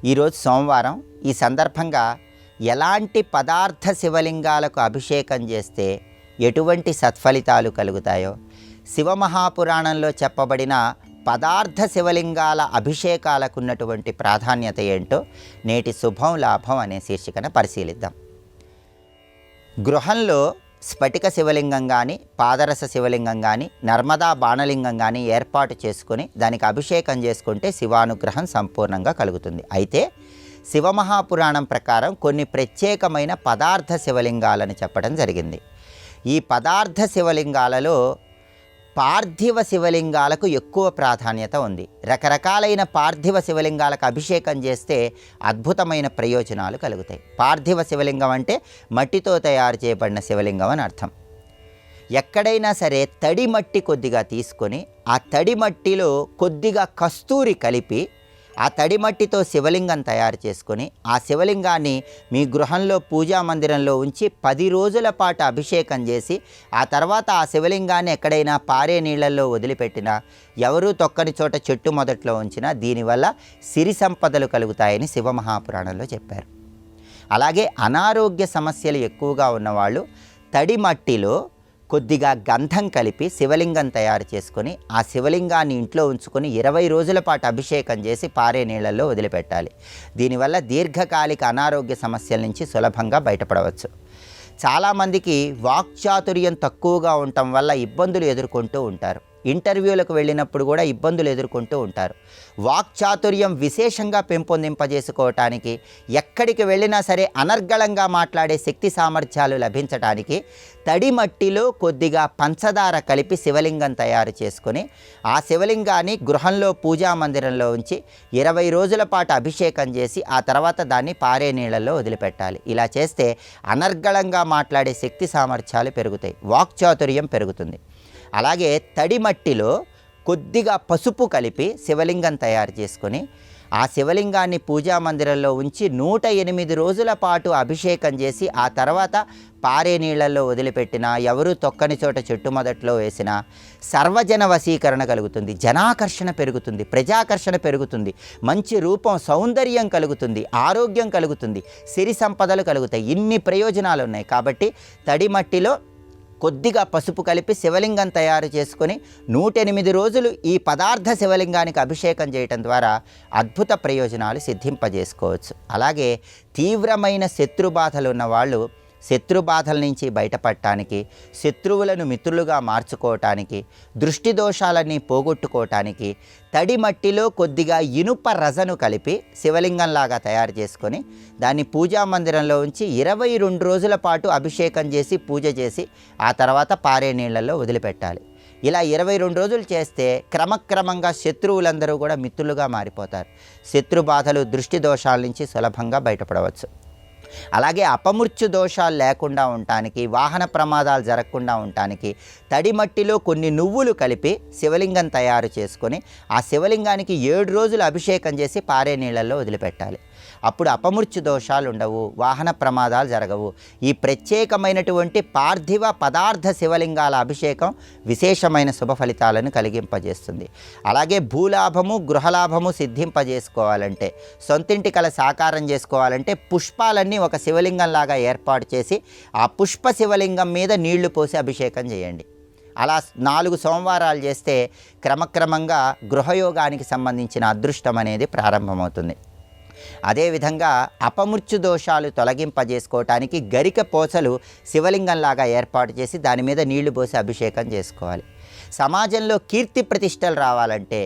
ఈరోజు సోమవారం. ఈ సందర్భంగా ఎలాంటి పదార్థ శివలింగాలకు అభిషేకం చేస్తే ఎటువంటి సత్ఫలితాలు కలుగుతాయో, శివమహాపురాణంలో చెప్పబడిన పదార్థ శివలింగాల అభిషేకాలకు ఉన్నటువంటి ప్రాధాన్యత ఏంటో నేటి శుభం లాభం అనే శీర్షికన పరిశీలిద్దాం. గృహంలో స్ఫటిక శివలింగం కానీ, పాదరస శివలింగం కానీ, నర్మదా బాణలింగం కానీ ఏర్పాటు చేసుకొని దానికి అభిషేకం చేసుకుంటే శివానుగ్రహం సంపూర్ణంగా కలుగుతుంది. అయితే శివమహాపురాణం ప్రకారం కొన్ని ప్రత్యేకమైన పదార్థ శివలింగాలను చెప్పడం జరిగింది. ఈ పదార్థ శివలింగాలలో పార్థివ శివలింగాలకు ఎక్కువ ప్రాధాన్యత ఉంది. రకరకాలైన పార్థివ శివలింగాలకు అభిషేకం చేస్తే అద్భుతమైన ప్రయోజనాలు కలుగుతాయి. పార్థివ శివలింగం అంటే మట్టితో తయారు చేయబడిన శివలింగం అని అర్థం. ఎక్కడైనా సరే తడి మట్టి కొద్దిగా తీసుకొని ఆ తడి మట్టిలో కొద్దిగా కస్తూరి కలిపి ఆ తడి మట్టితో శివలింగం తయారు చేసుకొని ఆ శివలింగాన్ని మీ గృహంలో పూజా మందిరంలో ఉంచి 10 రోజుల పాటు అభిషేకం చేసి ఆ తర్వాత ఆ శివలింగాన్ని ఎక్కడైనా పారే నీళ్ళల్లో వదిలిపెట్టినా, ఎవరూ తొక్కని చోట చెట్టు మొదట్లో ఉంచినా దీనివల్ల సిరి సంపదలు కలుగుతాయని శివమహాపురాణంలో చెప్పారు. అలాగే అనారోగ్య సమస్యలు ఎక్కువగా ఉన్నవాళ్ళు తడి మట్టిలో కొద్దిగా గంధం కలిపి శివలింగం తయారు చేసుకొని ఆ శివలింగాన్ని ఇంట్లో ఉంచుకొని 20 రోజుల పాటు అభిషేకం చేసి పారే నీళ్ళల్లో వదిలిపెట్టాలి. దీనివల్ల దీర్ఘకాలిక అనారోగ్య సమస్యల నుంచి సులభంగా బయటపడవచ్చు. చాలామందికి వాక్చాతుర్యం తక్కువగా ఉండటం వల్ల ఇబ్బందులు ఎదుర్కొంటూ ఉంటారు. ఇంటర్వ్యూలకు వెళ్ళినప్పుడు కూడా ఇబ్బందులు ఎదుర్కొంటూ ఉంటారు. వాక్చాతుర్యం విశేషంగా పెంపొందింపజేసుకోవటానికి, ఎక్కడికి వెళ్ళినా సరే అనర్గళంగా మాట్లాడే శక్తి సామర్థ్యాలు లభించడానికి తడి మట్టిలో కొద్దిగా పంచదార కలిపి శివలింగం తయారు చేసుకొని ఆ శివలింగాన్ని గృహంలో పూజా మందిరంలో ఉంచి 20 రోజుల పాటు అభిషేకం చేసి ఆ తర్వాత దాన్ని పారే నీళ్ళల్లో వదిలిపెట్టాలి. ఇలా చేస్తే అనర్గళంగా మాట్లాడే శక్తి సామర్థ్యాలు పెరుగుతాయి, వాక్చాతుర్యం పెరుగుతుంది. అలాగే తడి మట్టిలో కొద్దిగా పసుపు కలిపి శివలింగం తయారు చేసుకొని ఆ శివలింగాన్ని పూజా మందిరంలో ఉంచి 108 రోజుల పాటు అభిషేకం చేసి ఆ తర్వాత పారే నీళ్ళల్లో వదిలిపెట్టినా, ఎవరూ తొక్కని చోట చెట్టు మొదట్లో వేసినా సర్వజన వశీకరణ కలుగుతుంది, జనాకర్షణ పెరుగుతుంది, ప్రజాకర్షణ పెరుగుతుంది, మంచి రూపం సౌందర్యం కలుగుతుంది, ఆరోగ్యం కలుగుతుంది, సిరి సంపదలు కలుగుతాయి. ఇన్ని ప్రయోజనాలు ఉన్నాయి. కాబట్టి తడి మట్టిలో కొద్దిగా పసుపు కలిపి శివలింగం తయారు చేసుకొని 108 రోజులు ఈ పదార్థ శివలింగానికి అభిషేకం చేయటం ద్వారా అద్భుత ప్రయోజనాలు సిద్ధింపజేసుకోవచ్చు. అలాగే తీవ్రమైన శత్రుబాధలు ఉన్నవాళ్ళు శత్రుబాధల నుంచి బయటపడటానికి, శత్రువులను మిత్రులుగా మార్చుకోవటానికి, దృష్టి దోషాలన్నీ పోగొట్టుకోవటానికి తడి మట్టిలో కొద్దిగా ఇనుప రజను కలిపి శివలింగంలాగా తయారు చేసుకొని దాన్ని పూజా మందిరంలో ఉంచి 22 రోజుల పాటు అభిషేకం చేసి పూజ చేసి ఆ తర్వాత పారే నీళ్ళల్లో వదిలిపెట్టాలి. ఇలా 22 రోజులు చేస్తే క్రమక్రమంగా శత్రువులందరూ కూడా మిత్రులుగా మారిపోతారు. శత్రు బాధలు, దృష్టి దోషాల నుంచి సులభంగా బయటపడవచ్చు. అలాగే అపమృత్యు దోషాలు లేకుండా ఉండటానికి, వాహన ప్రమాదాలు జరగకుండా ఉండటానికి తడి మట్టిలో కొన్ని నువ్వులు కలిపి శివలింగం తయారు చేసుకొని ఆ శివలింగానికి 7 రోజులు అభిషేకం చేసి పారే నీళ్ళల్లో వదిలిపెట్టాలి. అప్పుడు అపమృత్యు దోషాలు ఉండవు, వాహన ప్రమాదాలు జరగవు. ఈ ప్రత్యేకమైనటువంటి పార్థివ పదార్థ శివలింగాల అభిషేకం విశేషమైన శుభ ఫలితాలను కలిగింపజేస్తుంది. అలాగే భూలాభము, గృహలాభము సిద్ధింపజేసుకోవాలంటే, సొంతింటి కల సాకారం చేసుకోవాలంటే పుష్పాలన్నీ ఒక శివలింగంలాగా ఏర్పాటు చేసి ఆ పుష్ప శివలింగం మీద నీళ్లు పోసి అభిషేకం చేయండి. అలా 4 సోమవారాలు చేస్తే క్రమక్రమంగా గృహయోగానికి సంబంధించిన అదృష్టం అనేది ప్రారంభమవుతుంది. అదేవిధంగా అపమృత్యు దోషాలు తొలగింపజేసుకోవటానికి గరిక పోసలు శివలింగంలాగా ఏర్పాటు చేసి దాని మీద నీళ్లు పోసి అభిషేకం చేసుకోవాలి. సమాజంలో కీర్తి ప్రతిష్టలు రావాలంటే,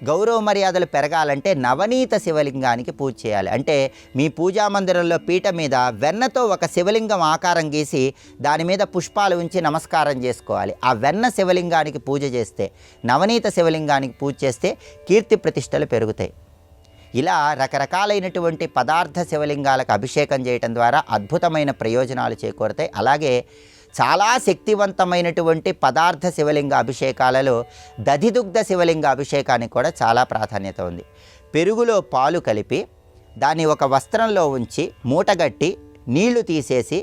గౌరవ మర్యాదలు పెరగాలంటే నవనీత శివలింగానికి పూజ చేయాలి. అంటే మీ పూజా మందిరంలో పీట మీద వెన్నతో ఒక శివలింగం ఆకారం గీసి దాని మీద పుష్పాలు ఉంచి నమస్కారం చేసుకోవాలి. ఆ వెన్న శివలింగానికి పూజ చేస్తే, నవనీత శివలింగానికి పూజ చేస్తే కీర్తి ప్రతిష్టలు పెరుగుతాయి. ఇలా రకరకాలైనటువంటి పదార్థ శివలింగాలకు అభిషేకం చేయటం ద్వారా అద్భుతమైన ప్రయోజనాలు చేకూరుతాయి. అలాగే చాలా శక్తివంతమైనటువంటి పదార్థ శివలింగ అభిషేకాలలో దధిదుగ్ధ శివలింగ అభిషేకానికి కూడా చాలా ప్రాధాన్యత ఉంది. పెరుగులో పాలు కలిపి దాన్ని ఒక వస్త్రంలో ఉంచి మూటగట్టి నీళ్లు తీసేసి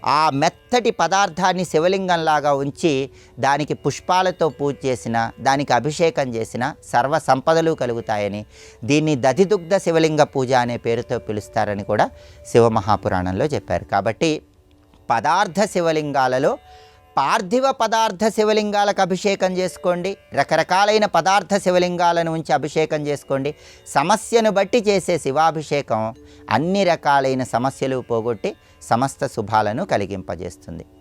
ఆ మెత్తటి పదార్థాన్ని శివలింగంలాగా ఉంచి దానికి పుష్పాలతో పూజ చేసిన, దానికి అభిషేకం చేసిన సర్వ సంపదలు కలుగుతాయని, దీన్ని దధిదుగ్ధ శివలింగ పూజ అనే పేరుతో పిలుస్తారని కూడా శివమహాపురాణంలో చెప్పారు. కాబట్టి పదార్థ శివలింగాలలో పార్థివ పదార్థ శివలింగాలకు అభిషేకం చేసుకోండి, రకరకాలైన పదార్థ శివలింగాలను ఉంచి అభిషేకం చేసుకోండి. సమస్యను బట్టి చేసే శివాభిషేకం అన్ని రకాలైన సమస్యలు పోగొట్టి సమస్త శుభాలను కలిగింపజేస్తుంది.